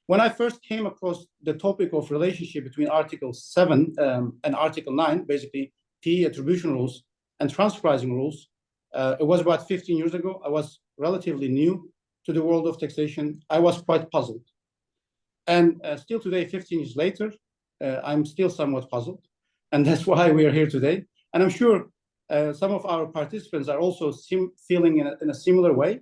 When I first came across the topic of relationship between Article 7 and Article 9, basically PE attribution rules and transfer pricing rules, it was about 15 years ago. I was relatively new to the world of taxation. I was quite puzzled. And still today, 15 years later, I'm still somewhat puzzled. And that's why we are here today. And I'm sure some of our participants are also feeling in a similar way.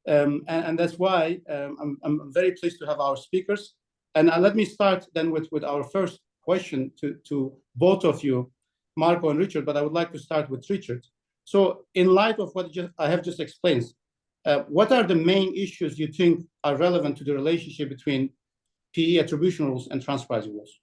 And that's why I'm very pleased to have our speakers. And let me start then with our first question to both of you, Marco and Richard, but I would like to start with Richard. So in light of what I have just explained, what are the main issues you think are relevant to the relationship between PE attribution rules and transfer pricing rules?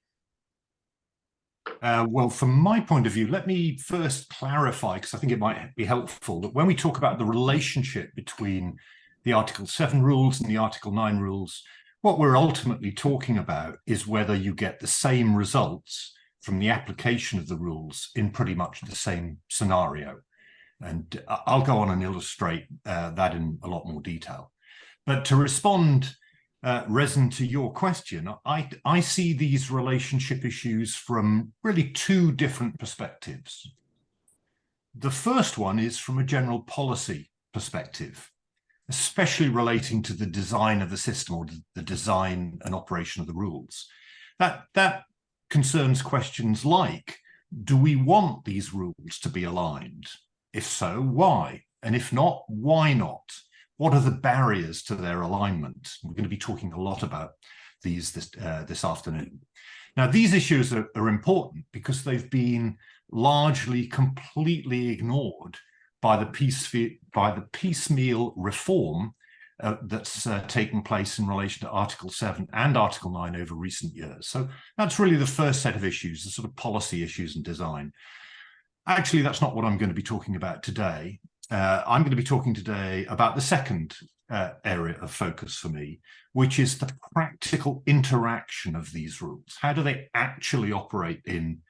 Well, from my point of view, let me first clarify, because I think it might be helpful, that when we talk about the relationship between the Article 7 rules and the Article 9 rules, what we're ultimately talking about is whether you get the same results from the application of the rules in pretty much the same scenario. And I'll go on and illustrate that in a lot more detail. But to respond, Rezan, to your question, I see these relationship issues from really two different perspectives. The first one is from a general policy perspective, especially relating to the design of the system or the design and operation of the rules. That concerns questions like, do we want these rules to be aligned? If so, why? And if not, why not? What are the barriers to their alignment? We're going to be talking a lot about these this afternoon. Now, these issues are important because they've been largely completely ignored by the piecemeal reform that's taken place in relation to Article 7 and Article 9 over recent years. So that's really the first set of issues, the sort of policy issues and design. Actually, that's not what I'm going to be talking about today. I'm going to be talking today about the second area of focus for me, which is the practical interaction of these rules. How do they actually operate in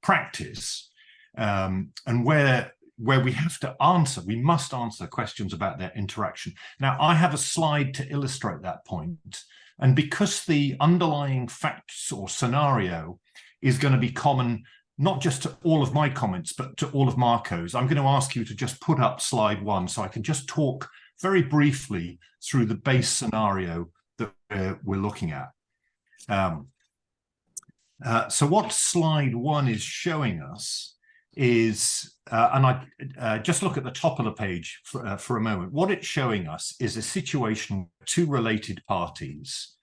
practice? And where we have to answer, we must answer questions about their interaction. Now, I have a slide to illustrate that point. And because the underlying facts or scenario is going to be common, not just to all of my comments, but to all of Marco's, I'm going to ask you to just put up slide 1 so I can just talk very briefly through the base scenario that we're looking at. So what slide 1 is showing us is, and I just look at the top of the page for a moment, what it's showing us is a situation where two related parties,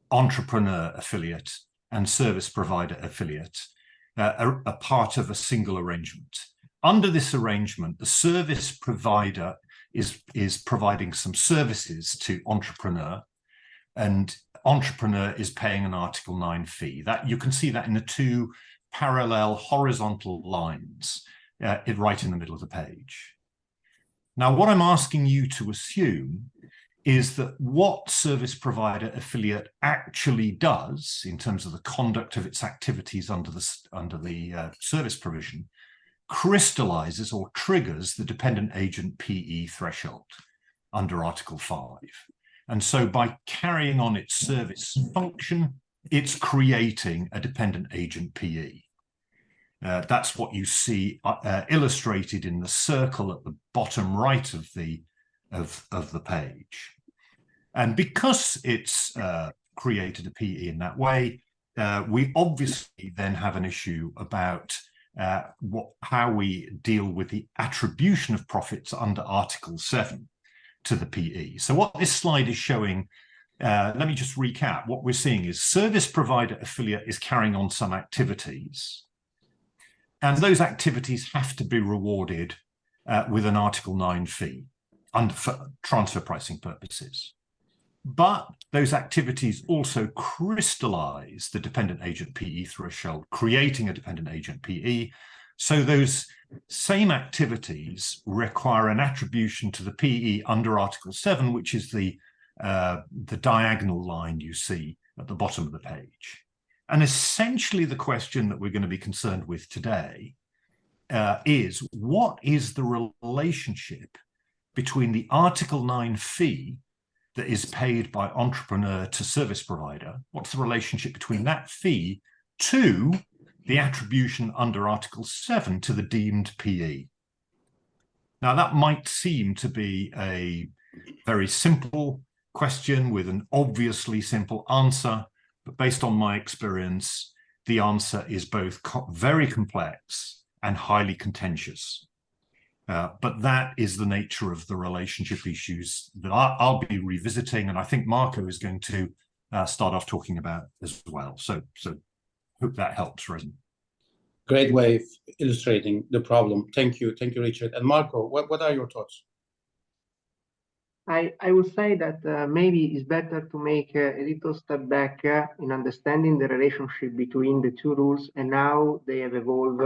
entrepreneur affiliate and service provider affiliate, are part of a single arrangement. Under this arrangement, the service provider is providing some services to entrepreneur, and entrepreneur is paying an Article 9 fee. That you can see that in the two parallel horizontal lines right in the middle of the page. Now, what I'm asking you to assume is that what service provider affiliate actually does in terms of the conduct of its activities under the service provision crystallizes or triggers the dependent agent PE threshold under Article 5. And so by carrying on its service function, it's creating a dependent agent PE. That's what you see illustrated in the circle at the bottom right of the page. And because it's created a PE in that way, we obviously then have an issue about how we deal with the attribution of profits under Article 7 to the PE. So what this slide is showing, let me just recap. What we're seeing is service provider affiliate is carrying on some activities, and those activities have to be rewarded with an Article 9 fee for transfer pricing purposes. But those activities also crystallize the dependent agent PE threshold, creating a dependent agent PE. So those same activities require an attribution to the PE under Article 7, which is the diagonal line you see at the bottom of the page. And essentially the question that we're going to be concerned with today is, what is the relationship between the Article 9 fee that is paid by entrepreneur to service provider, what's the relationship between that fee to the attribution under Article 7 to the deemed PE? Now, that might seem to be a very simple question with an obviously simple answer, but based on my experience, the answer is both very complex and highly contentious. But that is the nature of the relationship issues that I'll be revisiting, and I think Marco is going to start off talking about as well. So hope that helps, Rezan. Great way of illustrating the problem. Thank you, Richard. And Marco, what are your thoughts? I would say that maybe it's better to make a little step back in understanding the relationship between the two rules and how they have evolved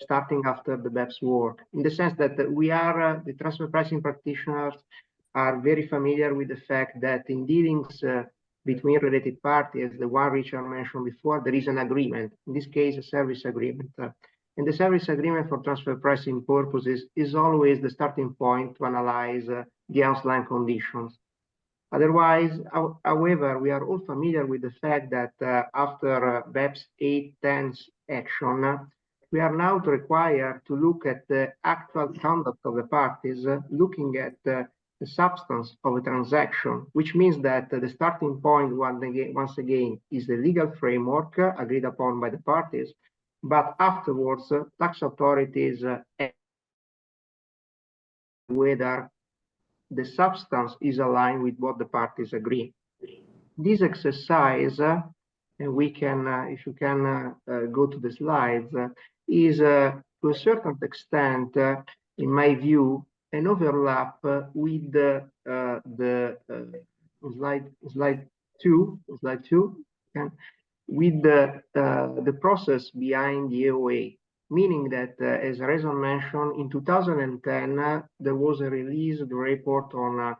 starting after the BEPS work, in the sense that we are, the transfer pricing practitioners are very familiar with the fact that in dealings between related parties, the one Richard mentioned before, there is an agreement, in this case, a service agreement. And the service agreement for transfer pricing purposes is always the starting point to analyze the outline conditions. Otherwise, however, we are all familiar with the fact that after BEPS 810's action, we are now required to look at the actual conduct of the parties, looking at the substance of a transaction, which means that the starting point, once again, is the legal framework agreed upon by the parties, but afterwards, tax authorities whether the substance is aligned with what the parties agree. This exercise, and we can, if you can go to the slides, is to a certain extent, in my view, an overlap with the slide two, with the process behind the AOA, meaning that, as Rezan mentioned, in 2010, there was a release, the report on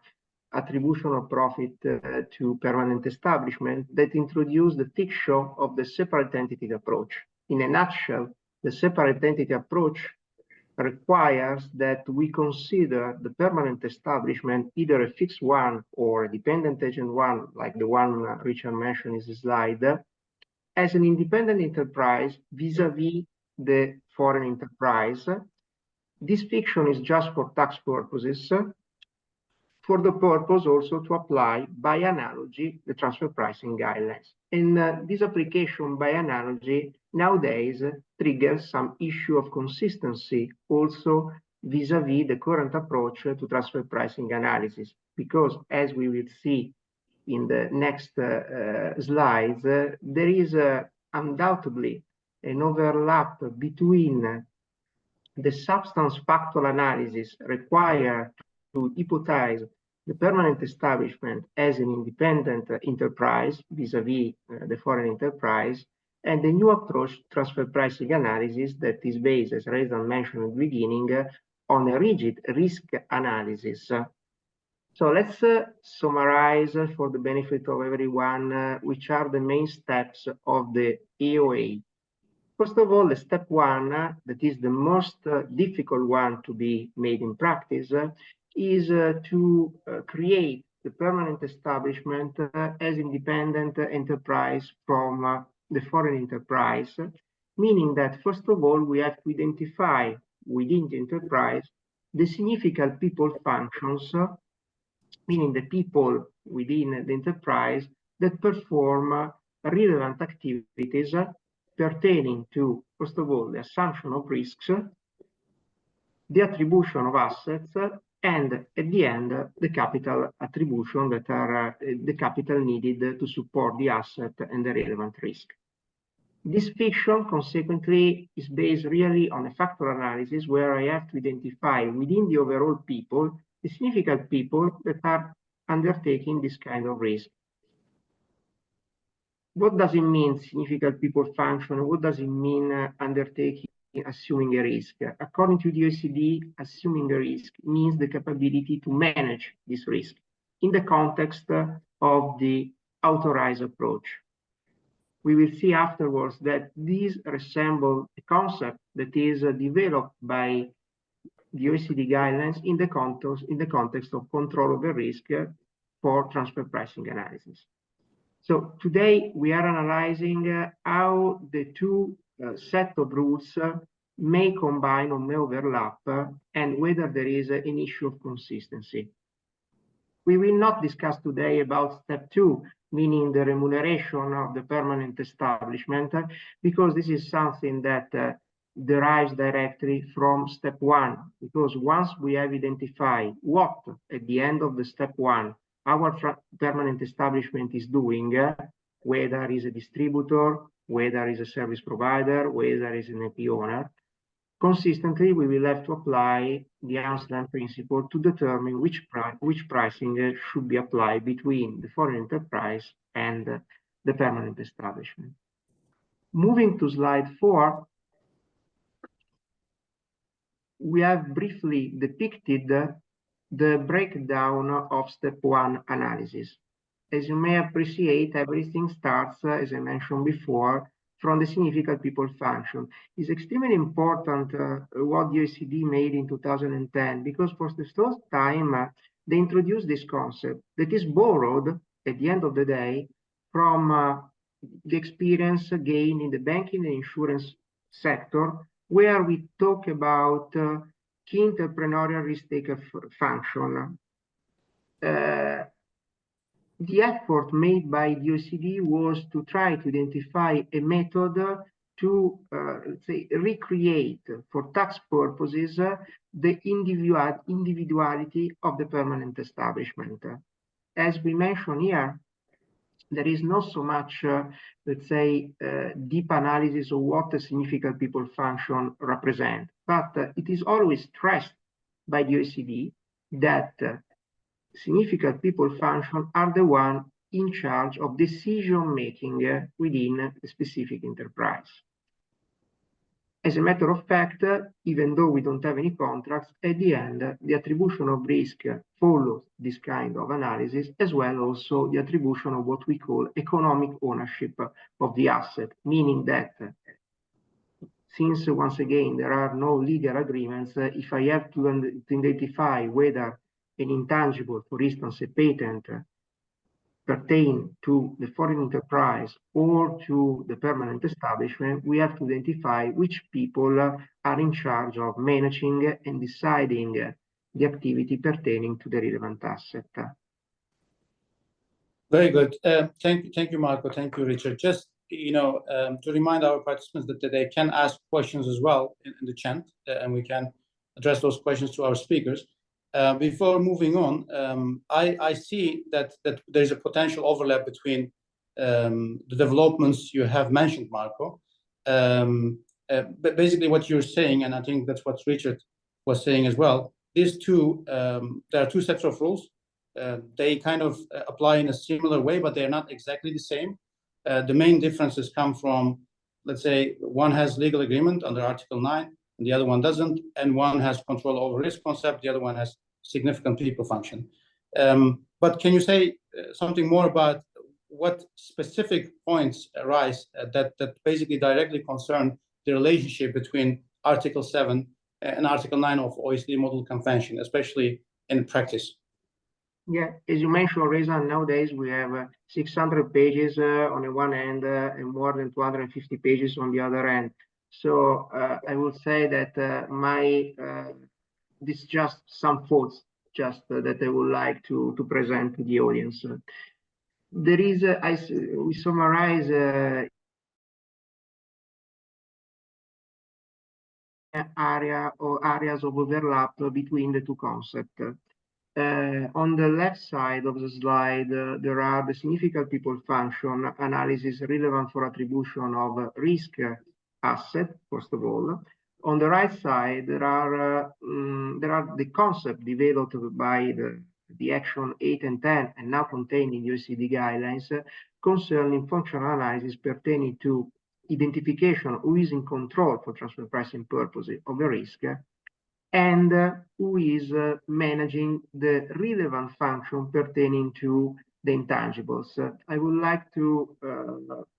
attribution of profit to permanent establishment that introduced the fixture of the separate entity approach. In a nutshell, the separate entity approach requires that we consider the permanent establishment either a fixed one or a dependent agent one, like the one Richard mentioned in his slide, as an independent enterprise vis-a-vis the foreign enterprise. This fiction is just for tax purposes, for the purpose also to apply by analogy the transfer pricing guidelines. And this application by analogy nowadays triggers some issue of consistency also vis-a-vis the current approach to transfer pricing analysis, because as we will see in the next slides, there is undoubtedly an overlap between the substance factual analysis required to hypothesize the permanent establishment as an independent enterprise vis-a-vis the foreign enterprise, and the new approach transfer pricing analysis that is based, as Rezan mentioned at the beginning, on a rigid risk analysis. So let's summarize for the benefit of everyone which are the main steps of the AOA. First of all, the step one, that is the most difficult one to be made in practice, is to create the permanent establishment as independent enterprise from the foreign enterprise, meaning that first of all, we have to identify within the enterprise the significant people functions, meaning the people within the enterprise that perform relevant activities pertaining to, first of all, the assumption of risks, the attribution of assets, and at the end, the capital attribution that are the capital needed to support the asset and the relevant risk. This fiction, consequently, is based really on a factor analysis where I have to identify within the overall people the significant people that are undertaking this kind of risk. What does it mean, significant people function? What does it mean undertaking, assuming a risk? According to the OECD, assuming a risk means the capability to manage this risk in the context of the authorized approach. We will see afterwards that these resemble a concept that is developed by the OECD guidelines in the context of control over risk, for transfer pricing analysis. So today we are analyzing how the two set of rules may combine or may overlap and whether there is an issue of consistency. We will not discuss today about step 2, meaning the remuneration of the permanent establishment, because this is something that derives directly from step 1, because once we have identified what at the end of the step 1 our permanent establishment is doing, whether is a distributor, whether is a service provider, whether is an AP owner, consistently we will have to apply the arm's length principle to determine which pricing should be applied between the foreign enterprise and the permanent establishment. Moving to slide 4, we have briefly depicted the breakdown of step 1 analysis. As you may appreciate, everything starts, as I mentioned before, from the significant people function. It's extremely important what the OECD made in 2010, because for the first time, they introduced this concept that is borrowed, at the end of the day, from the experience gained in the banking and insurance sector, where we talk about key entrepreneurial risk-taker function. The effort made by the OECD was to try to identify a method to, let's say, recreate for tax purposes the individuality of the permanent establishment. As we mentioned here, there is not so much, let's say, deep analysis of what a significant people function represents, but it is always stressed by the OECD that significant people function are the one in charge of decision making within a specific enterprise. As a matter of fact, even though we don't have any contracts, at the end, the attribution of risk follows this kind of analysis, as well also the attribution of what we call economic ownership of the asset, meaning that since once again there are no legal agreements, if I have to identify whether an intangible, for instance, a patent, pertain to the foreign enterprise or to the permanent establishment, we have to identify which people are in charge of managing and deciding the activity pertaining to the relevant asset. Very good. Thank you, Marco. Thank you, Richard. Just to remind our participants that they can ask questions as well in the chat, and we can address those questions to our speakers. Before moving on, I see that there's a potential overlap between the developments you have mentioned, Marco. But basically what you're saying, and I think that's what Richard was saying as well, these two, there are two sets of rules. They kind of apply in a similar way, but they're not exactly the same. The main differences come from, let's say, one has legal agreement under Article 9, and the other one doesn't, and one has control over risk concept, the other one has significant people function. But can you say something more about what specific points arise that basically directly concern the relationship between Article 7 and Article 9 of OECD Model Convention, especially in practice? Yeah, as you mentioned, Rezan, nowadays we have 600 pages on the one end and more than 250 pages on the other end. So I would say that this is just some thoughts that I would like to present to the audience. There is, we summarize areas of overlap between the two concepts. On the left side of the slide, there are the significant people function analysis relevant for attribution of risk asset, first of all. On the right side, there are the concept developed by the action 8 and 10 and now contained in OECD guidelines concerning functional analysis pertaining to identification who is in control for transfer pricing purposes of the risk and who is managing the relevant function pertaining to the intangibles. I would like to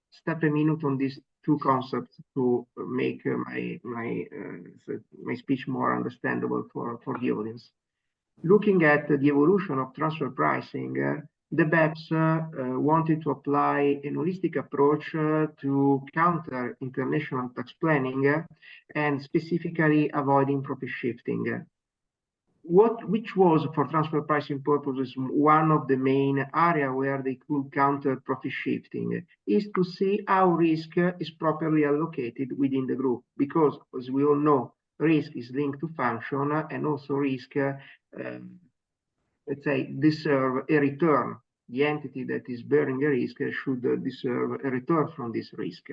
step a minute on these two concepts to make my speech more understandable for the audience. Looking at the evolution of transfer pricing, the BEPS wanted to apply a holistic approach to counter international tax planning and specifically avoiding profit shifting. Which was, for transfer pricing purposes, one of the main area where they could counter profit shifting, is to see how risk is properly allocated within the group, because as we all know, risk is linked to function, and also risk, let's say, deserve a return. The entity that is bearing a risk should deserve a return from this risk.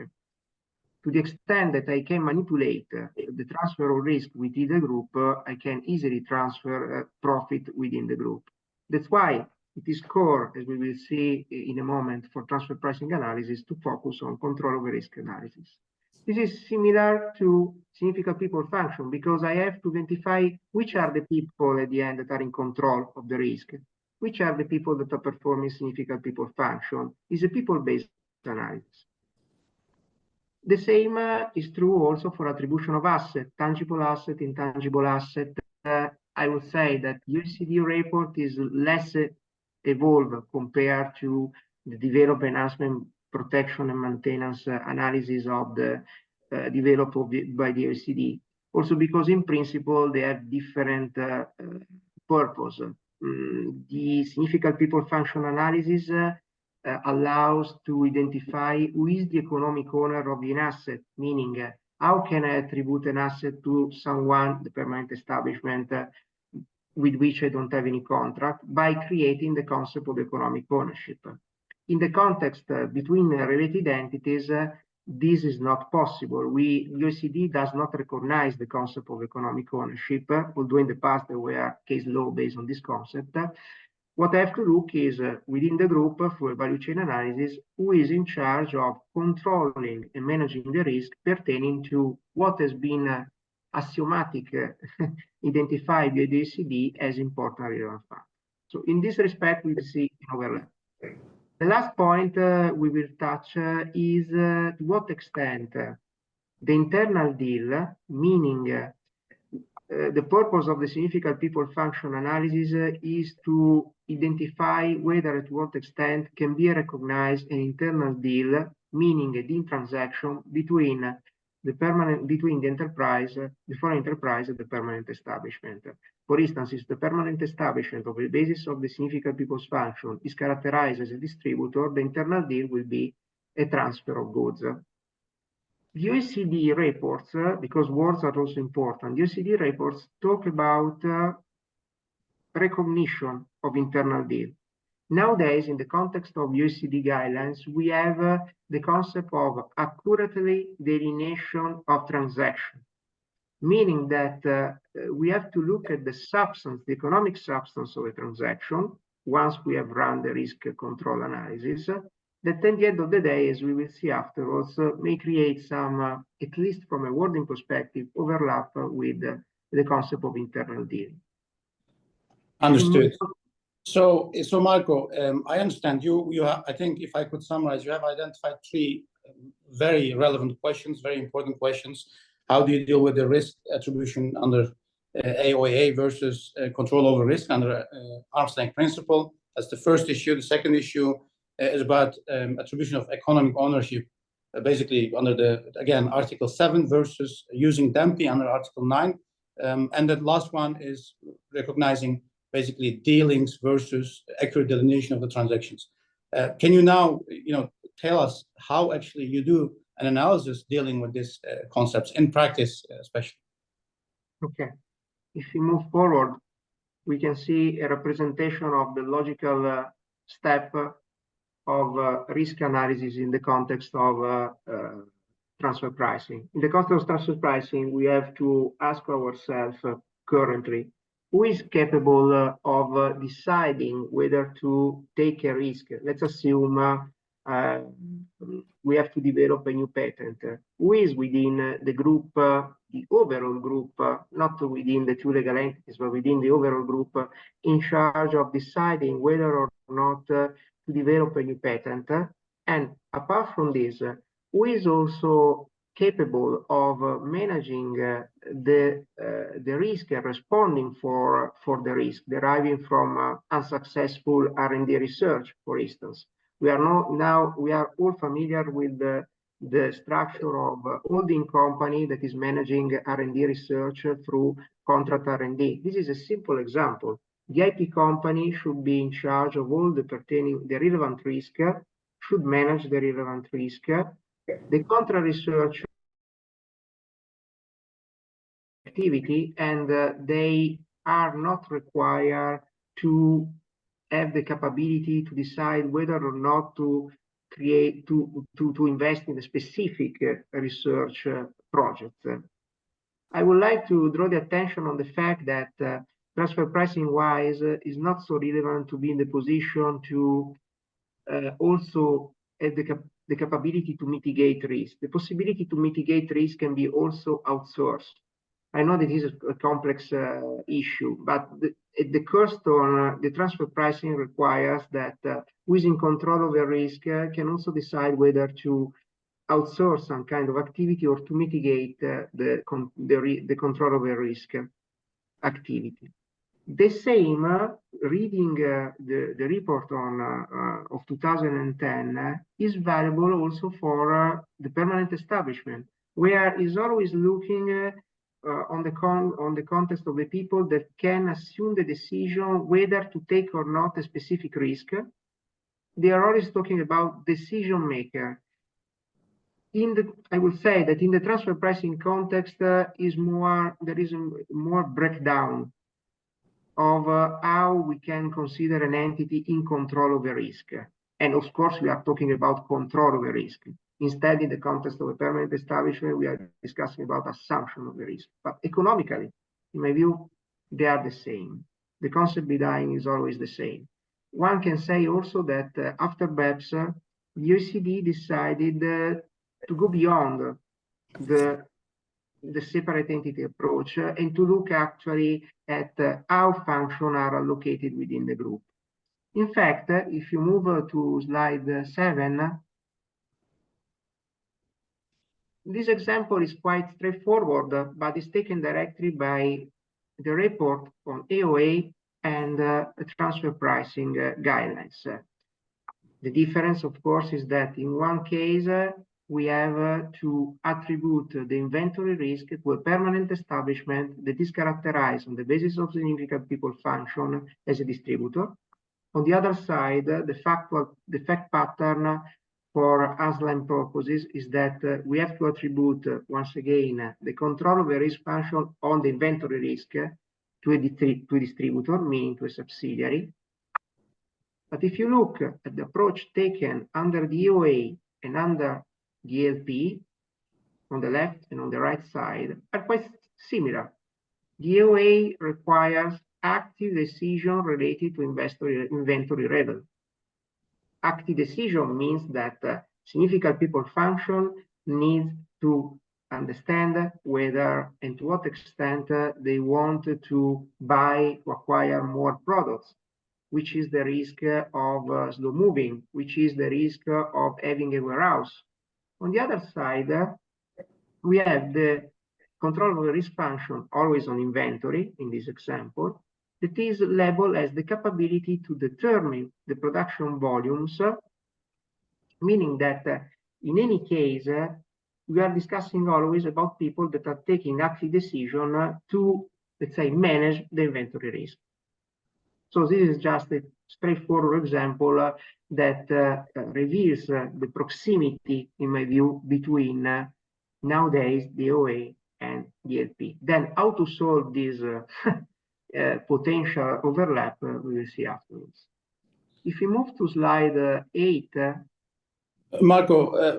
To the extent that I can manipulate the transfer of risk within the group, I can easily transfer profit within the group. That's why it is core, as we will see in a moment, for transfer pricing analysis to focus on control over risk analysis. This is similar to significant people function, because I have to identify which are the people at the end that are in control of the risk, which are the people that are performing significant people function. It's a people-based analysis. The same is true also for attribution of asset, tangible asset, intangible asset. I would say that OECD report is less evolved compared to the development, enhancement, protection, and maintenance analysis of the developed by the OECD. Also because in principle they have different purpose. The significant people function analysis allows to identify who is the economic owner of an asset, meaning how can I attribute an asset to someone, the permanent establishment, with which I don't have any contract, by creating the concept of economic ownership. In the context between related entities, this is not possible. OECD does not recognize the concept of economic ownership, although in the past there were case law based on this concept. What I have to look is within the group for value chain analysis, who is in charge of controlling and managing the risk pertaining to what has been axiomatic identified by the OECD as important relevant fact. So in this respect, we will see an overlap. The last point we will touch is to what extent the internal deal, meaning the purpose of the significant people function analysis is to identify whether to what extent can be recognized an internal deal, meaning a deal transaction between the enterprise, the foreign enterprise, and the permanent establishment. For instance, if the permanent establishment of the basis of the significant people's function is characterized as a distributor, the internal deal will be a transfer of goods. The OECD reports, because words are also important, the OECD reports talk about recognition of internal deal. Nowadays, in the context of OECD guidelines, we have the concept of accurately delineation of transaction, meaning that we have to look at the substance, the economic substance of a transaction, once we have run the risk control analysis, that at the end of the day, as we will see afterwards, may create some, at least from a wording perspective, overlap with the concept of internal deal. Understood. So Marco, I understand you have, I think if I could summarize, you have identified three very relevant questions, very important questions. How do you deal with the risk attribution under AOA versus control over risk under arm's length principle? That's the first issue. The second issue is about attribution of economic ownership, basically under again, Article 7 versus using DEMPI under Article 9. And the last one is recognizing basically dealings versus accurate delineation of the transactions. Can you now, tell us how actually you do an analysis dealing with these concepts in practice, especially? Okay. If we move forward, we can see a representation of the logical step of risk analysis in the context of transfer pricing. In the context of transfer pricing, we have to ask ourselves currently, who is capable of deciding whether to take a risk? Let's assume we have to develop a new patent. Who is within the group, the overall group, not within the two legal entities, but within the overall group, in charge of deciding whether or not to develop a new patent? And apart from this, who is also capable of managing the risk and responding for the risk deriving from unsuccessful R&D research, for instance. We are all familiar with the structure of a holding company that is managing R&D research through contract R&D. This is a simple example. The IP company should be in charge of all the relevant risk, should manage the relevant risk. The contract research activity, and they are not required to have the capability to decide whether or not to invest in a specific research project. I would like to draw the attention on the fact that transfer pricing wise is not so relevant to be in the position to also have the capability to mitigate risk. The possibility to mitigate risk can be also outsourced. I know that this is a complex issue, but the cost on the transfer pricing requires that who is in control of the risk can also decide whether to outsource some kind of activity or to mitigate the control of the risk activity. The same, reading the report of 2010 is valuable also for the permanent establishment, where is always looking on the context of the people that can assume the decision whether to take or not a specific risk. They are always talking about decision maker. I would say that in the transfer pricing context there is more breakdown of how we can consider an entity in control of the risk. And of course, we are talking about control of the risk. Instead, in the context of a permanent establishment, we are discussing about assumption of the risk. But economically, in my view, they are the same. The concept behind is always the same. One can say also that after BEPS, the OECD decided to go beyond the separate entity approach and to look actually at how functions are allocated within the group. In fact, if you move to slide 7, this example is quite straightforward, but is taken directly by the report on AOA and transfer pricing guidelines. The difference, of course, is that in one case, we have to attribute the inventory risk to a permanent establishment that is characterized on the basis of significant people function as a distributor. On the other side, the fact pattern for ASLAM purposes is that we have to attribute, once again, the control of the risk function on the inventory risk to a distributor, meaning to a subsidiary. But if you look at the approach taken under the AOA and under the LP, on the left and on the right side, are quite similar. The AOA requires active decision related to inventory level. Active decision means that significant people function needs to understand whether and to what extent they want to buy, to acquire more products, which is the risk of slow moving, which is the risk of having a warehouse. On the other side, we have the control of the risk function always on inventory in this example, that is labeled as the capability to determine the production volumes, meaning that in any case, we are discussing always about people that are taking active decision to, let's say, manage the inventory risk. So this is just a straightforward example that reveals the proximity, in my view, between nowadays the OA and the LP. Then how to solve this potential overlap, we will see afterwards. If we move to slide 8. Marco,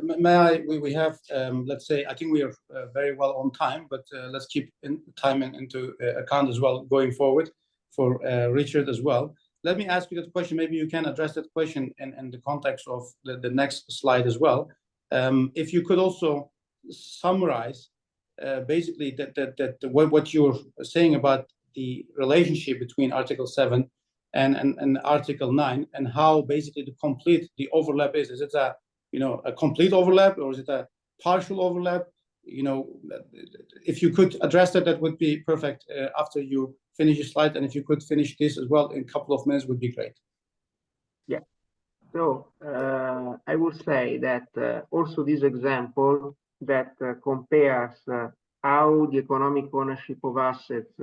we have, let's say, I think we are very well on time, but let's keep time into account as well going forward for Richard as well. Let me ask you that question. Maybe you can address that question in the context of the next slide as well. If you could also summarize basically what you're saying about the relationship between Article 7 and Article 9, and how basically the overlap is. Is it a complete overlap, or is it a partial overlap? if you could address that, that would be perfect after you finish your slide. And if you could finish this as well in a couple of minutes would be great. Yeah. So I would say that also this example that compares how the economic ownership of assets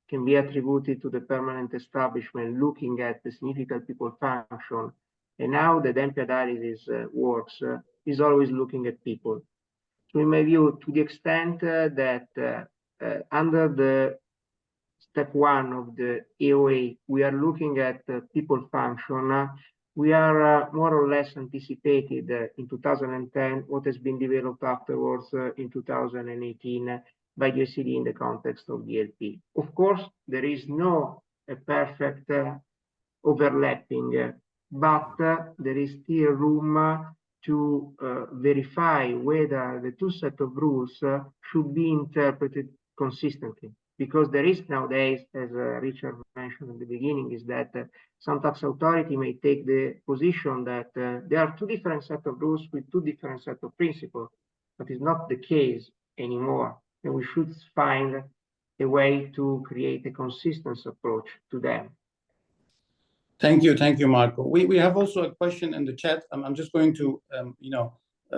can be attributed to the permanent establishment, looking at the significant people function, and how the DEMP analysis works, is always looking at people. So in my view, to the extent that under the step 1 of the AOA, we are looking at people function, we are more or less anticipated in 2010 what has been developed afterwards in 2018 by the OECD in the context of the LP. Of course, there is no perfect overlapping, but there is still room to verify whether the two sets of rules should be interpreted consistently. Because the risk nowadays, as Richard mentioned at the beginning, is that some tax authority may take the position that there are two different sets of rules with two different sets of principles, but it's not the case anymore. And we should find a way to create a consistent approach to them. Thank you, Marco. We have also a question in the chat. I'm just going to,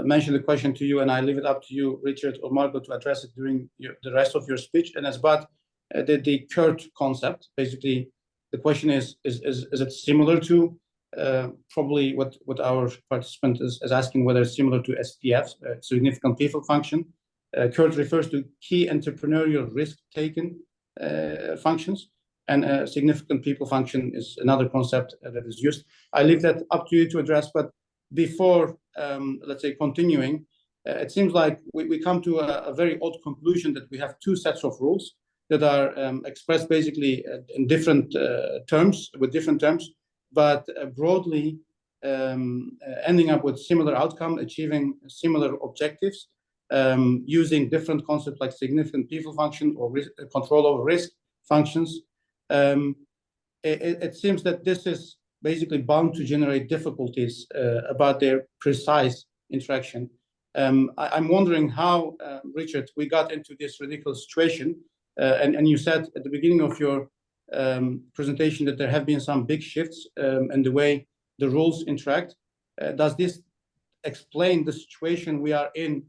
mention the question to you, and I leave it up to you, Richard or Marco, to address it during the rest of your speech. And as about the CURT concept, basically, the question is it similar to probably what our participant is asking, whether it's similar to SPFs, significant people function. CURT refers to key entrepreneurial risk-taking functions. And significant people function is another concept that is used. I leave that up to you to address, but before, let's say, continuing, it seems like we come to a very odd conclusion that we have two sets of rules that are expressed basically in different terms, with different terms, but broadly ending up with similar outcome, achieving similar objectives, using different concepts like significant people function or control over risk functions. It seems that this is basically bound to generate difficulties about their precise interaction. I'm wondering how, Richard, we got into this ridiculous situation. And you said at the beginning of your presentation that there have been some big shifts in the way the rules interact. Does this explain the situation we are in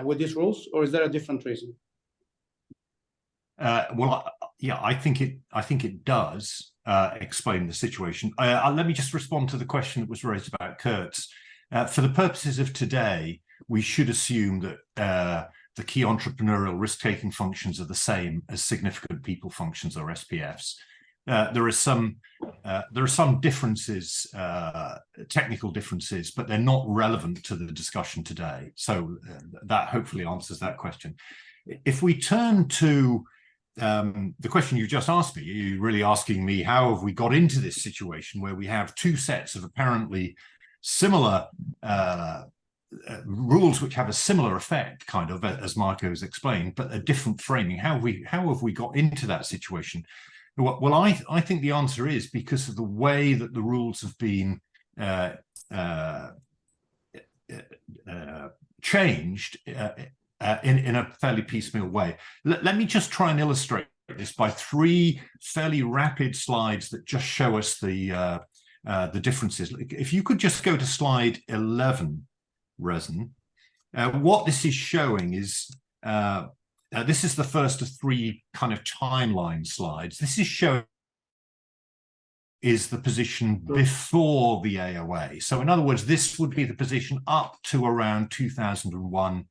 with these rules, or is there a different reason? Yeah, I think it does explain the situation. Let me just respond to the question that was raised about CURTs. For the purposes of today, we should assume that the key entrepreneurial risk-taking functions are the same as significant people functions or SPFs. There are some differences, technical differences, but they're not relevant to the discussion today. So that hopefully answers that question. If we turn to the question you just asked me, you're really asking me how have we got into this situation where we have two sets of apparently similar rules which have a similar effect, kind of, as Marco's explained, but a different framing. How have we got into that situation? Well, I think the answer is because of the way that the rules have been changed in a fairly piecemeal way. Let me just try and illustrate this by three fairly rapid slides that just show us the differences. If you could just go to slide 11, Rezan. What this is showing is, this is the first of three kind of timeline slides. This is showing is the position before the AOA. So in other words, this would be the position up to around 2001,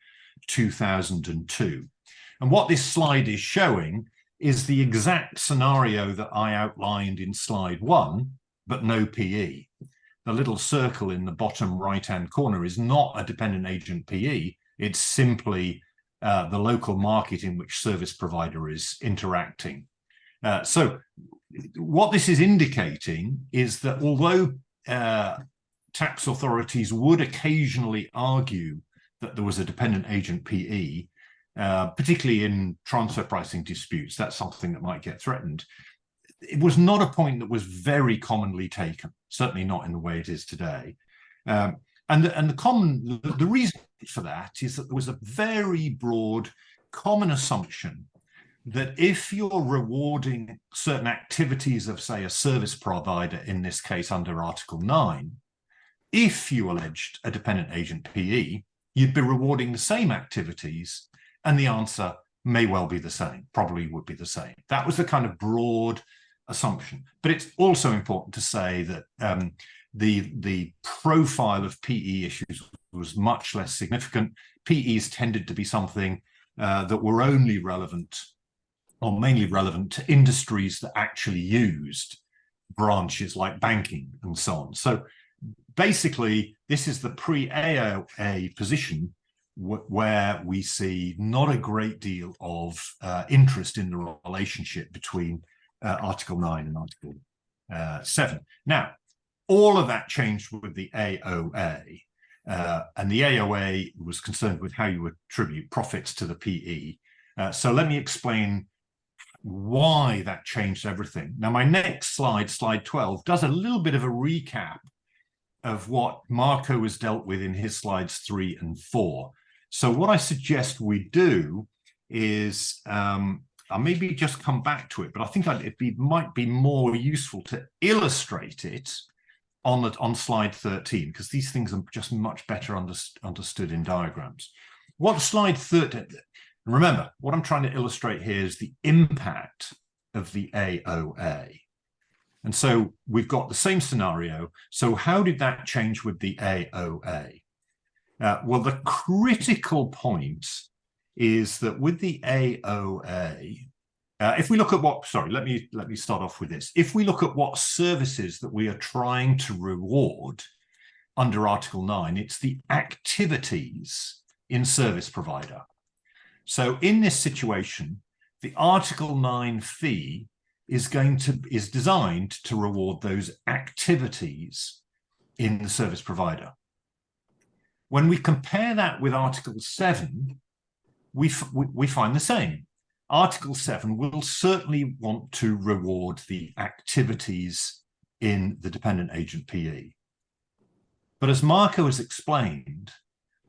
2002. And what this slide is showing is the exact scenario that I outlined in slide 1, but no PE. The little circle in the bottom right-hand corner is not a dependent agent PE. It's simply the local market in which service provider is interacting. So what this is indicating is that although tax authorities would occasionally argue that there was a dependent agent PE, particularly in transfer pricing disputes, that's something that might get threatened. It was not a point that was very commonly taken, certainly not in the way it is today. And the reason for that is that there was a very broad common assumption that if you're rewarding certain activities of, say, a service provider, in this case under Article 9, if you alleged a dependent agent PE, you'd be rewarding the same activities, and the answer may well be the same, probably would be the same. That was the kind of broad assumption. But it's also important to say that the profile of PE issues was much less significant. PEs tended to be something that were only relevant or mainly relevant to industries that actually used branches like banking and so on. So basically, this is the pre-AOA position where we see not a great deal of interest in the relationship between Article 9 and Article 7. Now, all of that changed with the AOA, and the AOA was concerned with how you attribute profits to the PE. So let me explain why that changed everything. Now, my next slide, slide 12, does a little bit of a recap of what Marco has dealt with in his slides 3 and 4. So what I suggest we do is, I'll maybe just come back to it, but I think might be more useful to illustrate it on slide 13, because these things are just much better understood in diagrams. What slide 13, remember, what I'm trying to illustrate here is the impact of the AOA. And so we've got the same scenario. So how did that change with the AOA? Well, the critical point is that with the AOA, if we look at what, sorry, let me start off with this. If we look at what services that we are trying to reward under Article 9, it's the activities in service provider. So in this situation, the Article 9 fee is designed to reward those activities in the service provider. When we compare that with Article 7, we find the same. Article 7 will certainly want to reward the activities in the dependent agent PE. But as Marco has explained,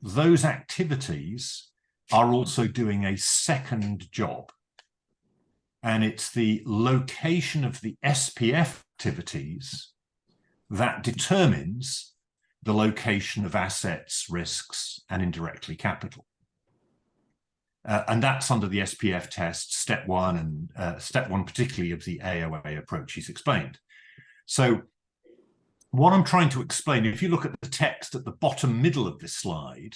those activities are also doing a second job. And it's the location of the SPF activities that determines the location of assets, risks, and indirectly capital. And that's under the SPF test, step 1, and step 1 particularly of the AOA approach he's explained. So what I'm trying to explain, if you look at the text at the bottom middle of this slide,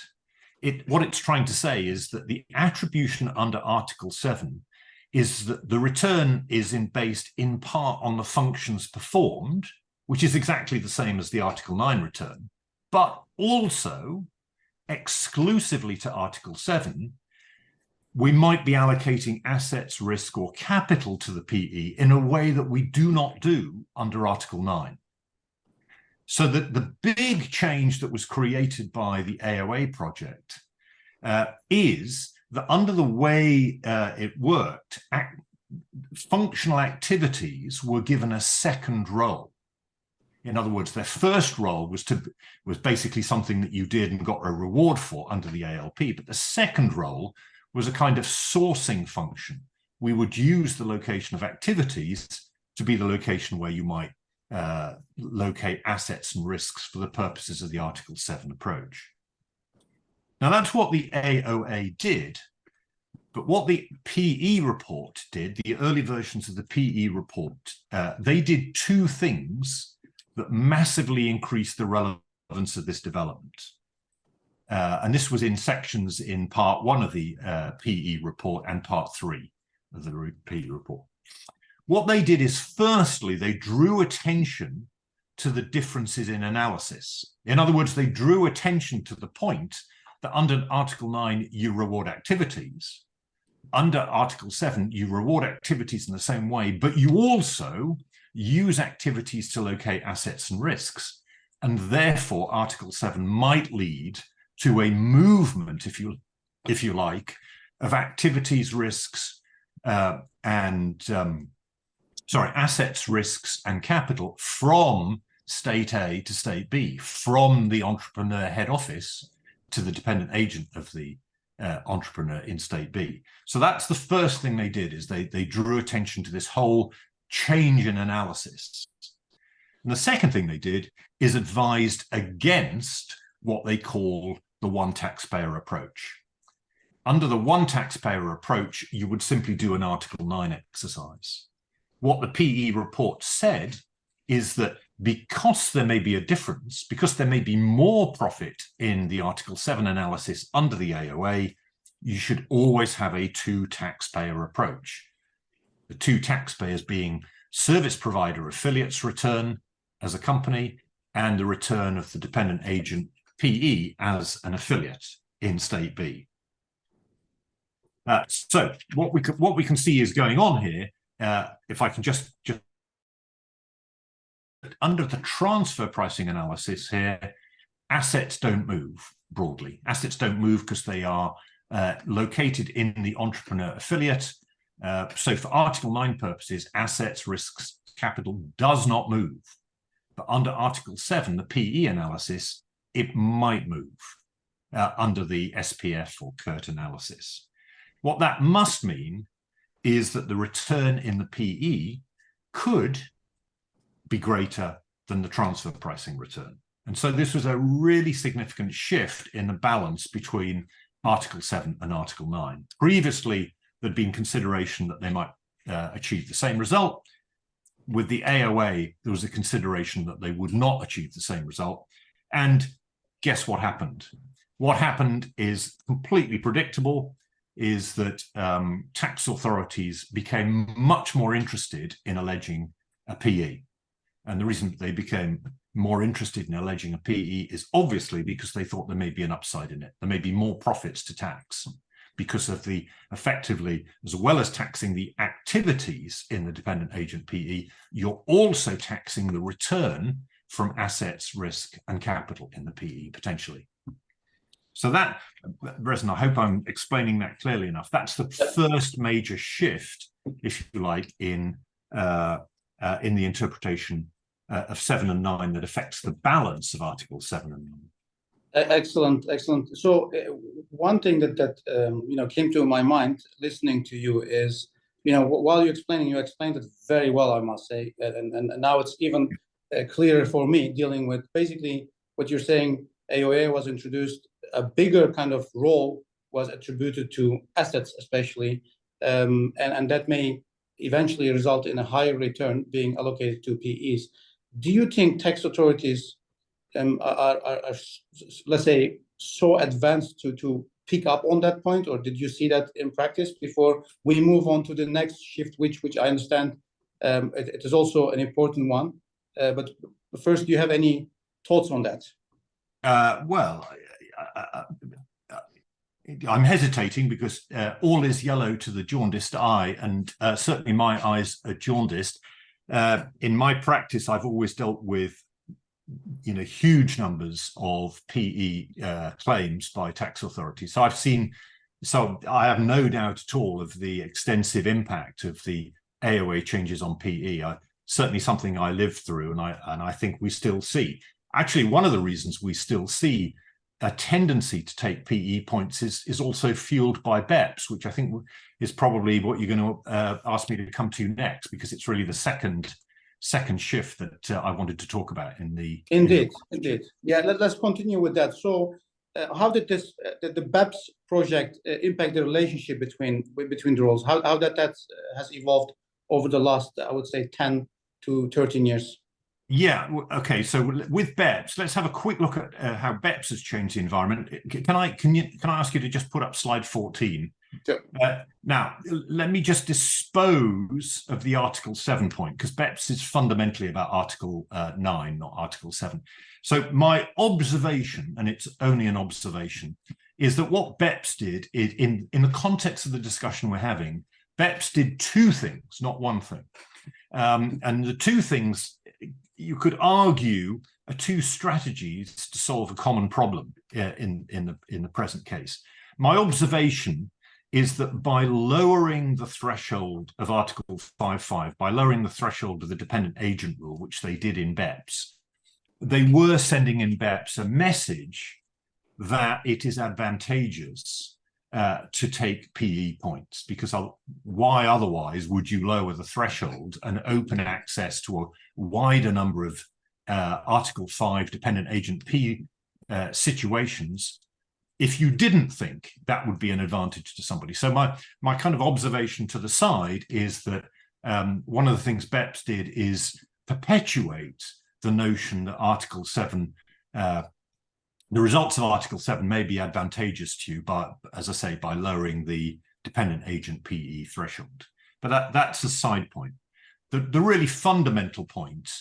what it's trying to say is that the attribution under Article 7 is that the return is based in part on the functions performed, which is exactly the same as the Article 9 return, but also exclusively to Article 7, we might be allocating assets, risk, or capital to the PE in a way that we do not do under Article 9. So that the big change that was created by the AOA project is that under the way it worked, functional activities were given a second role. In other words, their first role was basically something that you did and got a reward for under the ALP, but the second role was a kind of sourcing function. We would use the location of activities to be the location where you might locate assets and risks for the purposes of the Article 7 approach. Now, that's what the AOA did, but what the PE report did, the early versions of the PE report, they did two things that massively increased the relevance of this development. And this was in sections in part 1 of the PE report and part 3 of the PE report. What they did is, firstly, they drew attention to the differences in analysis. In other words, they drew attention to the point that under Article 9, you reward activities. Under Article 7, you reward activities in the same way, but you also use activities to locate assets and risks. And therefore, Article 7 might lead to a movement, if you like, of activities, risks, assets, risks, and capital from state A to state B, from the entrepreneur head office to the dependent agent of the entrepreneur in state B. So that's the first thing they did, is they drew attention to this whole change in analysis. And the second thing they did is advised against what they call the one taxpayer approach. Under the one taxpayer approach, you would simply do an Article 9 exercise. What the PE report said is that because there may be a difference, because there may be more profit in the Article 7 analysis under the AOA, you should always have a two taxpayer approach. The two taxpayers being service provider affiliates return as a company and the return of the dependent agent PE as an affiliate in state B. So what we can see is going on here. If I can just under the transfer pricing analysis here, assets don't move broadly. Assets don't move because they are located in the entrepreneur affiliate. So for Article 9 purposes, assets, risks, capital does not move. But under Article 7, the PE analysis, it might move under the SPF or CURT analysis. What that must mean is that the return in the PE could be greater than the transfer pricing return. And so this was a really significant shift in the balance between Article 7 and Article 9. Previously, there'd been consideration that they might achieve the same result. With the AOA, there was a consideration that they would not achieve the same result. And guess what happened? What happened is completely predictable, is that tax authorities became much more interested in alleging a PE. And the reason they became more interested in alleging a PE is obviously because they thought there may be an upside in it. There may be more profits to tax because of the, effectively, as well as taxing the activities in the dependent agent PE, you're also taxing the return from assets, risk, and capital in the PE, potentially. So that, Rezan, I hope I'm explaining that clearly enough. That's the first major shift, if you like, in the interpretation of 7 and 9 that affects the balance of Articles 7 and 9. Excellent, excellent. So one thing that came to my mind listening to you is, while you explained it very well, I must say, and now it's even clearer for me dealing with basically what you're saying. AOA was introduced, a bigger kind of role was attributed to assets, especially, and that may eventually result in a higher return being allocated to PEs. Do you think tax authorities are, let's say, so advanced to pick up on that point, or did you see that in practice before we move on to the next shift, which I understand it is also an important one? But first, do you have any thoughts on that? Well, I'm hesitating because all is yellow to the jaundiced eye, and certainly my eyes are jaundiced. In my practice, I've always dealt with huge numbers of PE claims by tax authorities. So I have no doubt at all of the extensive impact of the AOA changes on PE. Certainly something I lived through, and I think we still see. Actually, one of the reasons we still see a tendency to take PE points is also fueled by BEPS, which I think is probably what you're going to ask me to come to next, because it's really the second shift that I wanted to talk about in the... Indeed. Yeah, let's continue with that. So how did the BEPS project impact the relationship between the roles? How that has evolved over the last, I would say, 10 to 13 years? Yeah, okay. So with BEPS, let's have a quick look at how BEPS has changed the environment. Can I ask you to just put up slide 14? Sure. Now, let me just dispose of the Article 7 point, because BEPS is fundamentally about Article 9, not Article 7. So my observation, and it's only an observation, is that what BEPS did in the context of the discussion we're having, BEPS did two things, not one thing. And the two things, you could argue, are two strategies to solve a common problem in the present case. My observation is that by lowering the threshold of Article 5.5, by lowering the threshold of the dependent agent rule, which they did in BEPS, they were sending in BEPS a message that it is advantageous to take PE points, because why otherwise would you lower the threshold and open access to a wider number of Article 5 dependent agent PE situations if you didn't think that would be an advantage to somebody? So my kind of observation to the side is that one of the things BEPS did is perpetuate the notion that Article 7, the results of Article 7 may be advantageous to you by, as I say, by lowering the dependent agent PE threshold. But that's a side point. The really fundamental point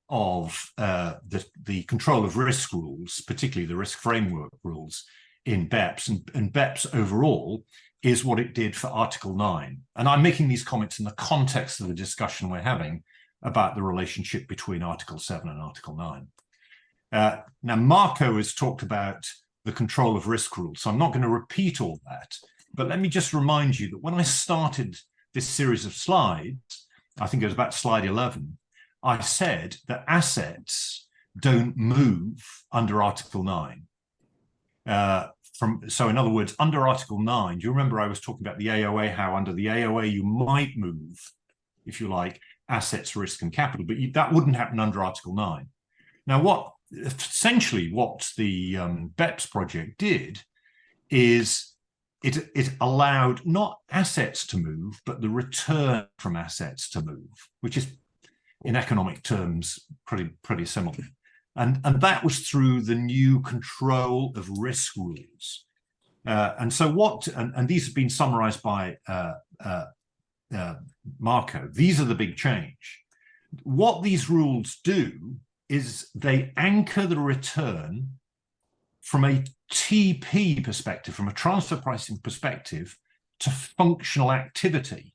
of the control of risk rules, particularly the risk framework rules in BEPS and BEPS overall, is what it did for Article 9. And I'm making these comments in the context of the discussion we're having about the relationship between Article 7 and Article 9. Now, Marco has talked about the control of risk rules, so I'm not going to repeat all that, but let me just remind you that when I started this series of slides, I think it was about slide 11, I said that assets don't move under Article 9. So in other words, under Article 9, do you remember I was talking about the AOA, how under the AOA you might move, if you like, assets, risk and capital, but that wouldn't happen under Article 9. Now, essentially what the BEPS project did is it allowed not assets to move, but the return from assets to move, which is in economic terms pretty similar. And that was through the new control of risk rules. And so and these have been summarized by Marco. These are the big change. What these rules do is they anchor the return from a TP perspective, from a transfer pricing perspective, to functional activity,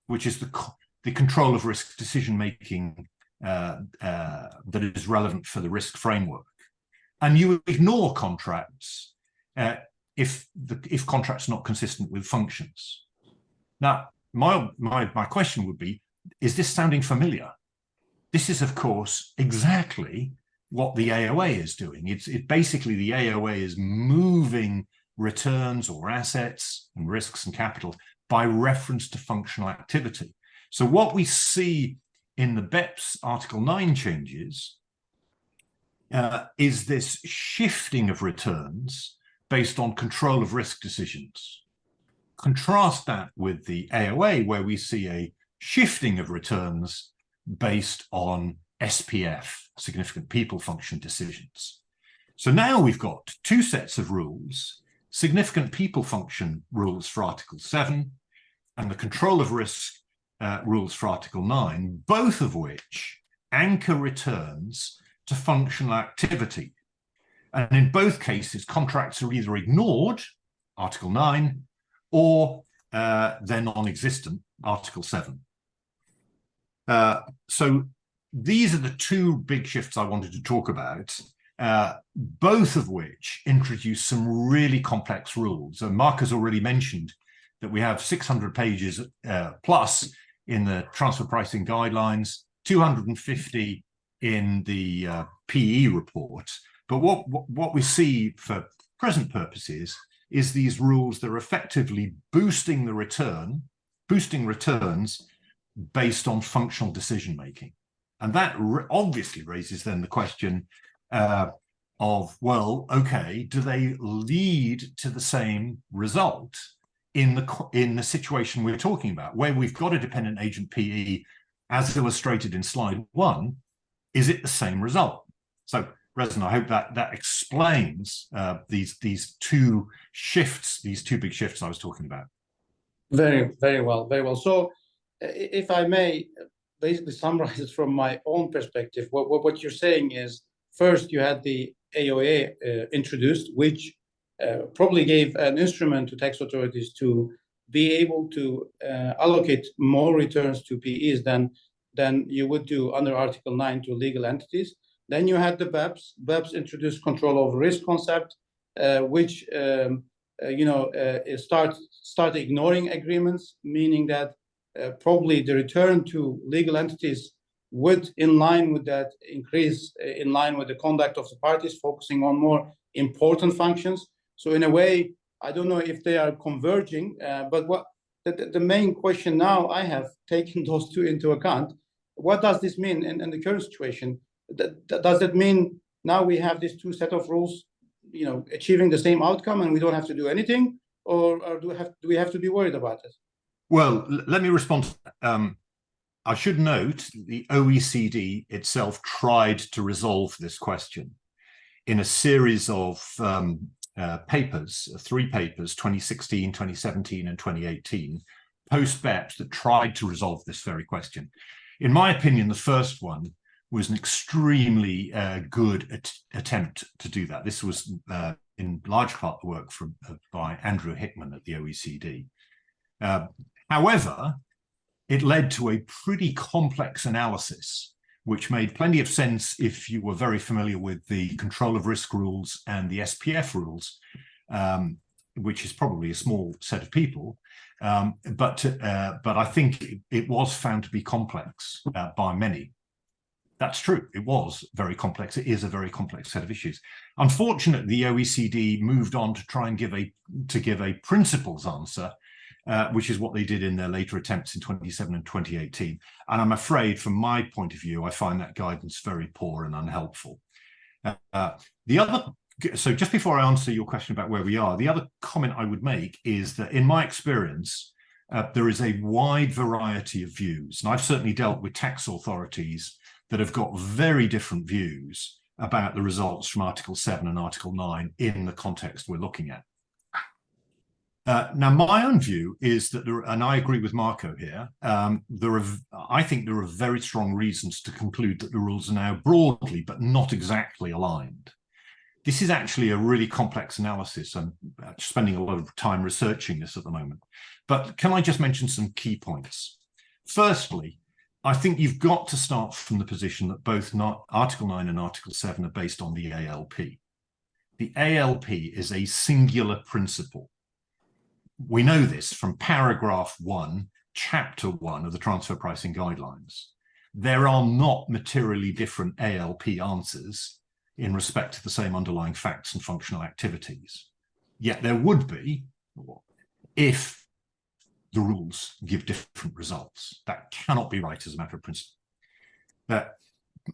which is the control of risk decision-making that is relevant for the risk framework. And you ignore contracts if contracts are not consistent with functions. Now, my question would be, is this sounding familiar? This is, of course, exactly what the AOA is doing. It's basically the AOA is moving returns or assets and risks and capital by reference to functional activity. So what we see in the BEPS Article 9 changes is this shifting of returns based on control of risk decisions. Contrast that with the AOA, where we see a shifting of returns based on SPF, significant people function decisions. So now we've got two sets of rules, significant people function rules for Article 7 and the control of risk rules for Article 9, both of which anchor returns to functional activity. And in both cases, contracts are either ignored, Article 9, or they're non-existent, Article 7. So these are the two big shifts I wanted to talk about, both of which introduce some really complex rules. And Mark has already mentioned that we have 600 pages plus in the transfer pricing guidelines, 250 in the PE report. But what we see for present purposes is these rules that are effectively boosting returns based on functional decision making. And that obviously raises then the question of, well, okay, do they lead to the same result in the situation we're talking about, where we've got a dependent agent PE as illustrated in slide 1? Is it the same result? So Rezan, I hope that explains these two shifts, these two big shifts I was talking about. Very, very well, very well. So if I may basically summarize it from my own perspective, what you're saying is, first you had the AOA introduced, which probably gave an instrument to tax authorities to be able to allocate more returns to PEs than you would do under Article 9 to legal entities. Then you had the BEPS. BEPS introduced control of risk concept, which start ignoring agreements, meaning that probably the return to legal entities would, in line with that increase, in line with the conduct of the parties, focusing on more important functions. So in a way, I don't know if they are converging, but what the main question now I have taken those two into account, what does this mean in the current situation? Does that mean now we have these two set of rules, you know, achieving the same outcome and we don't have to do anything, or do we have to be worried about it? Well, let me respond to that. I should note the OECD itself tried to resolve this question in a series of papers, 3 papers, 2016, 2017, and 2018, post-BEPS, that tried to resolve this very question. In my opinion, the first one was an extremely good attempt to do that. This was in large part the work by Andrew Hickman at the OECD. However, it led to a pretty complex analysis, which made plenty of sense if you were very familiar with the control of risk rules and the SPF rules, which is probably a small set of people. But I think it was found to be complex by many. That's true. It was very complex. It is a very complex set of issues. Unfortunately, the OECD moved on to try and give a principles answer, which is what they did in their later attempts in 2017 and 2018. And I'm afraid, from my point of view, I find that guidance very poor and unhelpful. So just before I answer your question about where we are, the other comment I would make is that in my experience, there is a wide variety of views. And I've certainly dealt with tax authorities that have got very different views about the results from Article 7 and Article 9 in the context we're looking at. Now, my own view is that, and I agree with Marco here, I think there are very strong reasons to conclude that the rules are now broadly, but not exactly aligned. This is actually a really complex analysis. I'm spending a lot of time researching this at the moment. But can I just mention some key points? Firstly, I think you've got to start from the position that both Article 9 and Article 7 are based on the ALP. The ALP is a singular principle. We know this from paragraph 1, chapter 1 of the transfer pricing guidelines. There are not materially different ALP answers in respect to the same underlying facts and functional activities. Yet there would be if the rules give different results. That cannot be right as a matter of principle.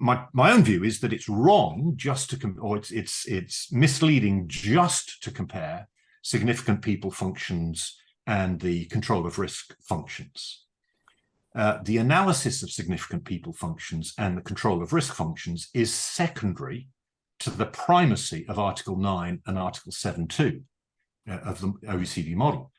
My own view is that it's wrong just to, or it's misleading just to compare significant people functions and the control of risk functions. The analysis of significant people functions and the control of risk functions is secondary to the primacy of Article 9 and Article 7.2 of the OECD model.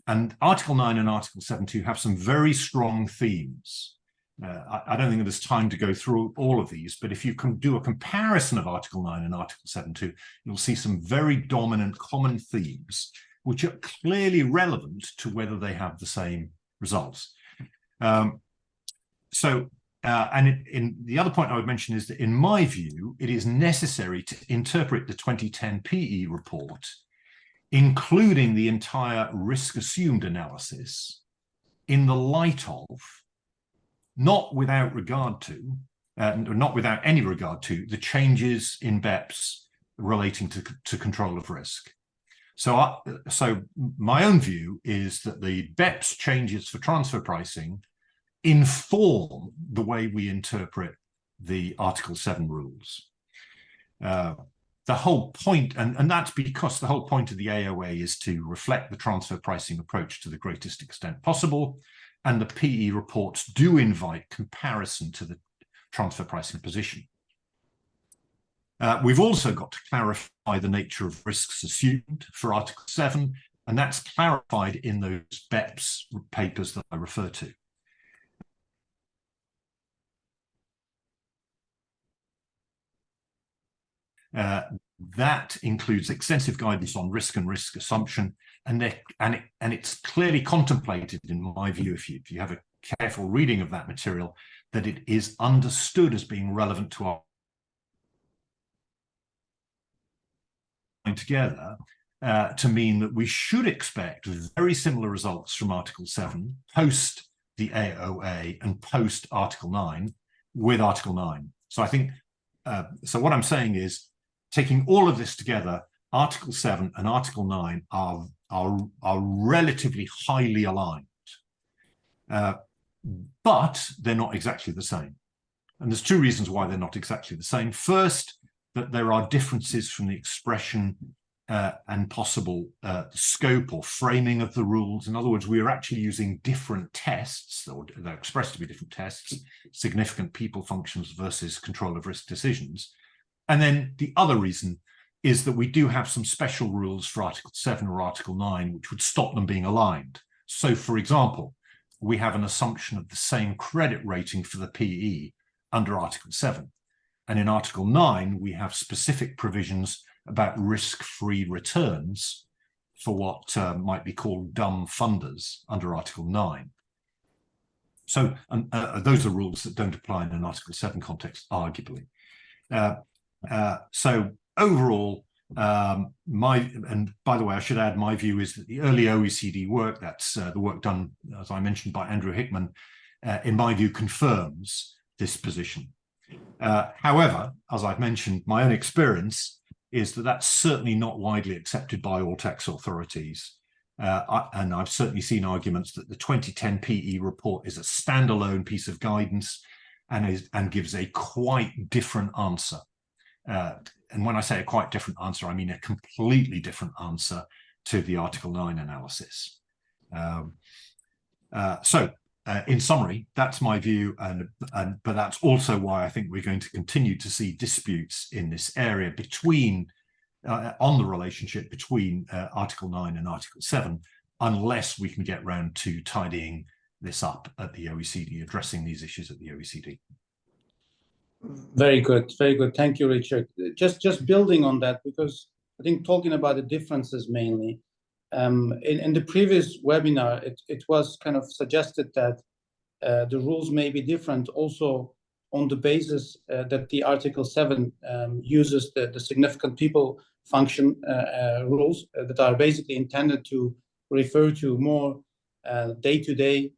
And Article 9 and Article 7.2 have some very strong themes. I don't think there's time to go through all of these, but if you can do a comparison of Article 9 and Article 7.2, you'll see some very dominant common themes, which are clearly relevant to whether they have the same results. And the other point I would mention is that, in my view, it is necessary to interpret the 2010 PE report, including the entire risk assumed analysis, in the light of, not without any regard to, the changes in BEPS relating to control of risk. So my own view is that the BEPS changes for transfer pricing inform the way we interpret the Article 7 rules. The whole point, and that's because the whole point of the AOA is to reflect the transfer pricing approach to the greatest extent possible, and the PE reports do invite comparison to the transfer pricing position. We've also got to clarify the nature of risks assumed for Article 7, and that's clarified in those BEPS papers that I refer to. That includes extensive guidance on risk and risk assumption, and it's clearly contemplated, in my view, if you have a careful reading of that material, that it is understood as being relevant to our together to mean that we should expect very similar results from Article 7 post the AOA and post Article 9, with Article 9. So I think, so what I'm saying is, taking all of this together, Article 7 and Article 9 are relatively highly aligned, but they're not exactly the same. And there's two reasons why they're not exactly the same. First, that there are differences from the expression and possible scope or framing of the rules. In other words, we are actually using different tests, or they're expressed to be different tests, significant people functions versus control of risk decisions. And then the other reason is that we do have some special rules for Article 7 or Article 9, which would stop them being aligned. So, for example, we have an assumption of the same credit rating for the PE under Article 7. And in Article 9, we have specific provisions about risk-free returns for what might be called dumb funders under Article 9. So those are rules that don't apply in an Article 7 context, arguably. So overall, and by the way, I should add, my view is that the early OECD work, that's the work done, as I mentioned, by Andrew Hickman, in my view, confirms this position. However, as I've mentioned, my own experience is that that's certainly not widely accepted by all tax authorities. And I've certainly seen arguments that the 2010 PE report is a standalone piece of guidance and gives a quite different answer. And when I say a quite different answer, I mean a completely different answer to the Article 9 analysis. In summary, that's my view, but that's also why I think we're going to continue to see disputes in this area between on the relationship between Article 9 and Article 7, unless we can get round to tidying this up at the OECD, addressing these issues at the OECD. Very good, very good. Thank you, Richard. Just building on that, because I think talking about the differences mainly, in the previous webinar, it was kind of suggested that the rules may be different also on the basis that the Article 7 uses the significant people function rules that are basically intended to refer to more day-to-day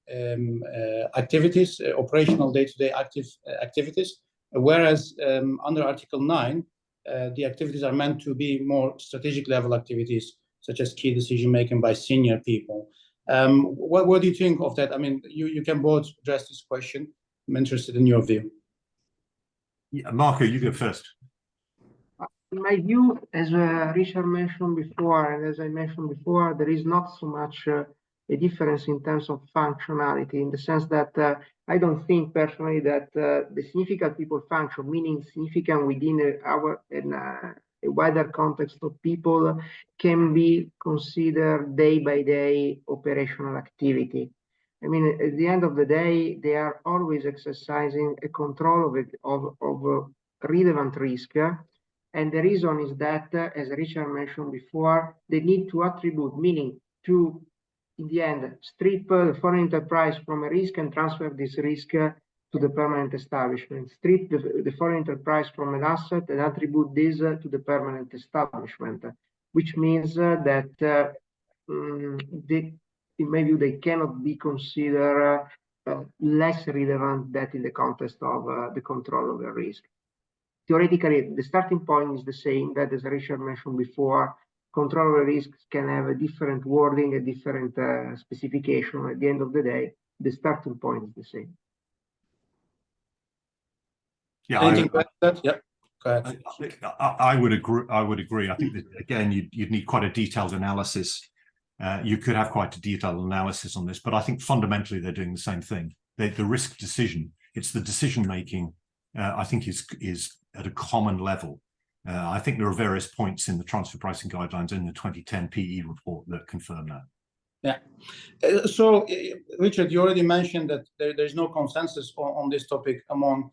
activities, operational day-to-day activities, whereas under Article 9, the activities are meant to be more strategic level activities, such as key decision-making by senior people. What do you think of that? I mean, you can both address this question. I'm interested in your view. Yeah, Marco, you go first. In my view, as Richard mentioned before, and as I mentioned before, there is not so much a difference in terms of functionality, in the sense that I don't think personally that the significant people function, meaning significant within a wider context of people, can be considered day-by-day operational activity. I mean, at the end of the day, they are always exercising a control of relevant risk. And the reason is that, as Richard mentioned before, they need to attribute, meaning to, in the end, strip the foreign enterprise from a risk and transfer this risk to the permanent establishment, strip the foreign enterprise from an asset and attribute this to the permanent establishment, which means that in my view, they cannot be considered less relevant than in the context of the control of the risk. Theoretically, the starting point is the same, that as Richard mentioned before, control of risks can have a different wording, a different specification. At the end of the day, the starting point is the same. Yeah, I would agree. I think that, again, you'd need quite a detailed analysis. You could have quite a detailed analysis on this, but I think fundamentally they're doing the same thing. The risk decision, it's the decision making, I think is at a common level. I think there are various points in the transfer pricing guidelines in the 2010 PE report that confirm that. Yeah. So, Richard, you already mentioned that there's no consensus on this topic among,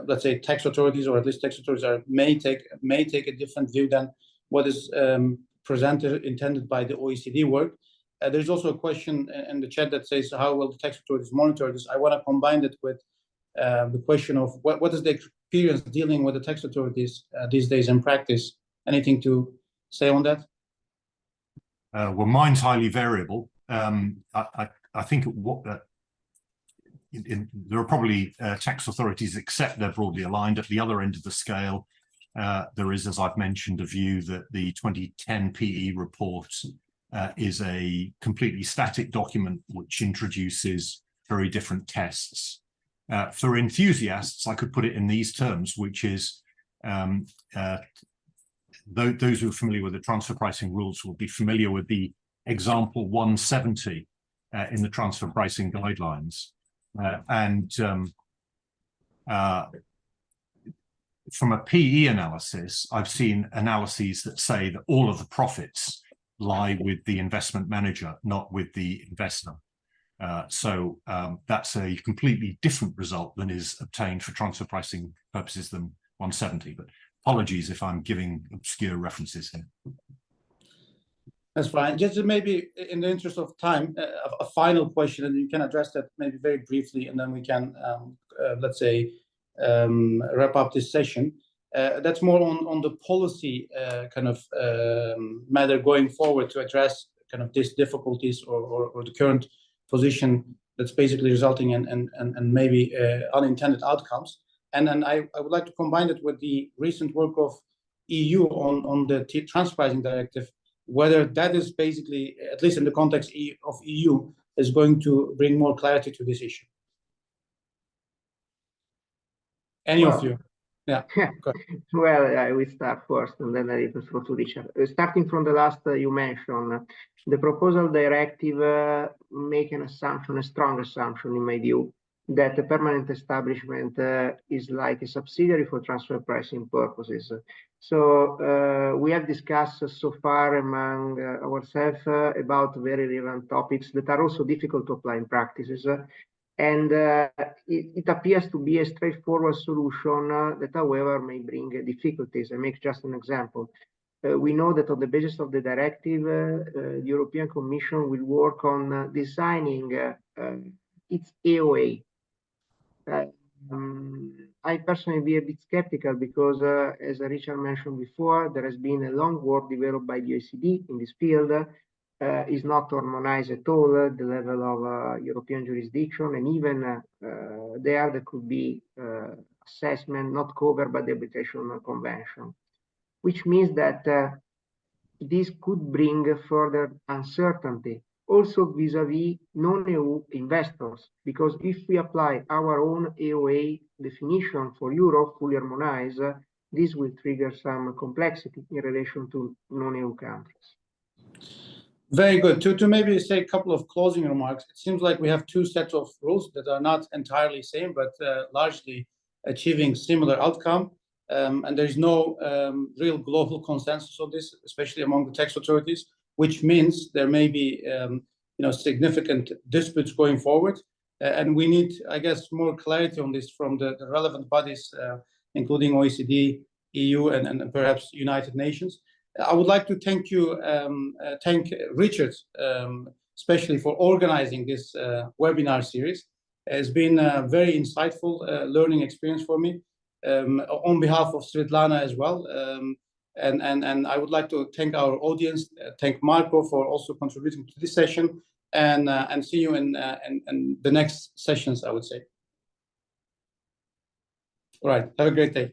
let's say, tax authorities, or at least tax authorities may take a different view than what is intended by the OECD work. There's also a question in the chat that says, how will the tax authorities monitor this? I want to combine it with the question of what is the experience dealing with the tax authorities these days in practice? Anything to say on that? Well, mine's highly variable. I think there are probably tax authorities, except they're broadly aligned. At the other end of the scale, there is, as I've mentioned, a view that the 2010 PE report is a completely static document which introduces very different tests. For enthusiasts, I could put it in these terms, which is those who are familiar with the transfer pricing rules will be familiar with the example 170 in the transfer pricing guidelines. From a PE analysis, I've seen analyses that say that all of the profits lie with the investment manager, not with the investor. So that's a completely different result than is obtained for transfer pricing purposes than 170. But apologies if I'm giving obscure references here. That's fine. Just maybe in the interest of time, a final question, and you can address that maybe very briefly, and then we can, let's say, wrap up this session. That's more on the policy kind of matter going forward to address kind of these difficulties or the current position that's basically resulting in maybe unintended outcomes. And then I would like to combine it with the recent work of EU on the transfer pricing directive, whether that is basically, at least in the context of EU, is going to bring more clarity to this issue. Any of you? Yeah. Well, I will start first, and then I will throw to Richard. Starting from the last you mentioned, the proposal directive make an assumption, a strong assumption in my view, that a permanent establishment is like a subsidiary for transfer pricing purposes. So we have discussed so far among ourselves about very relevant topics that are also difficult to apply in practices. And it appears to be a straightforward solution that, however, may bring difficulties. I make just an example. We know that on the basis of the directive, the European Commission will work on designing its AOA. I personally be a bit skeptical because, as Richard mentioned before, there has been a long work developed by the OECD in this field. Is not harmonized at all at the level of European jurisdiction, and even there could be assessment not covered by the Arbitration Convention, which means that this could bring further uncertainty, also vis-a-vis non-EU investors, because if we apply our own AOA definition for Europe, fully harmonized, this will trigger some complexity in relation to non-EU countries. Very good. To maybe say a couple of closing remarks, it seems like we have two sets of rules that are not entirely same, but largely achieving similar outcome. And there is no real global consensus on this, especially among the tax authorities, which means there may be significant disputes going forward. And we need, I guess, more clarity on this from the relevant bodies, including OECD, EU, and perhaps United Nations. I would like to thank Richard, especially for organizing this webinar series. It's been a very insightful learning experience for me, on behalf of Svetlana as well. And I would like to thank our audience, thank Marco for also contributing to this session, and see you in the next sessions, I would say. All right, have a great day.